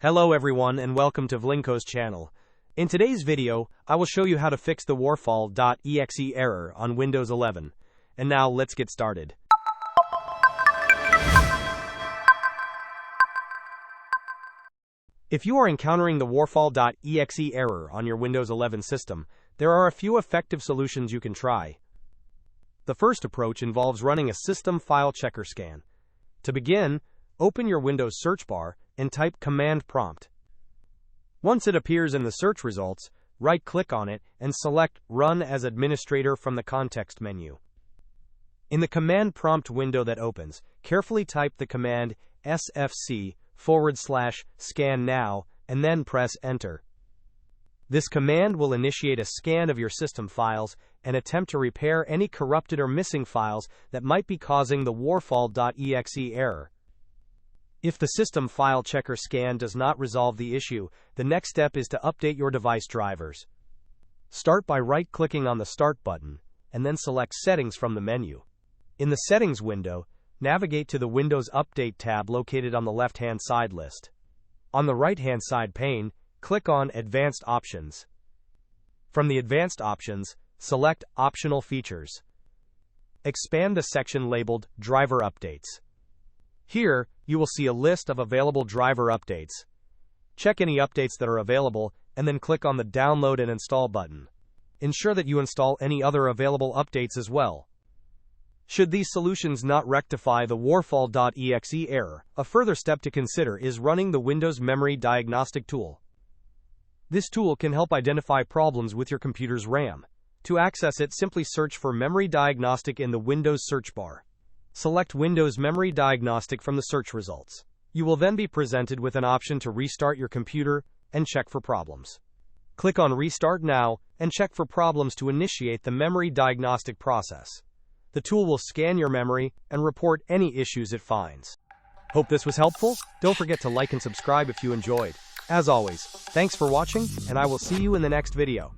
Hello everyone and welcome to Vlinko's channel. In today's video, I will show you how to fix the WerFault exe error on Windows 11. And now let's get started. If you are encountering the WerFault exe error on your Windows 11 system, there are a few effective solutions you can try. The first approach involves running a system file checker scan. To begin, open your Windows search bar and type command prompt. Once it appears in the search results, right-click on it and select Run as Administrator from the context menu. In the command prompt window that opens, carefully type the command sfc/scannow and then press Enter. This command will initiate a scan of your system files and attempt to repair any corrupted or missing files that might be causing the WerFault exe error. If the system file checker scan does not resolve the issue, the next step is to update your device drivers. Start by right-clicking on the Start button, and then select Settings from the menu. In the Settings window, navigate to the Windows Update tab located on the left-hand side list. On the right-hand side pane, click on Advanced Options. From the Advanced Options, select Optional Features. Expand the section labeled Driver Updates. Here, you will see a list of available driver updates. Check any updates that are available, and then click on the Download and Install button. Ensure that you install any other available updates as well. Should these solutions not rectify the WerFault exe error, a further step to consider is running the Windows Memory Diagnostic tool. This tool can help identify problems with your computer's RAM. To access it, simply search for Memory Diagnostic in the Windows search bar. Select Windows Memory Diagnostic from the search results. You will then be presented with an option to restart your computer and check for problems. Click on Restart Now and check for problems to initiate the memory diagnostic process. The tool will scan your memory and report any issues it finds. Hope this was helpful. Don't forget to like and subscribe if you enjoyed. As always, thanks for watching, and I will see you in the next video.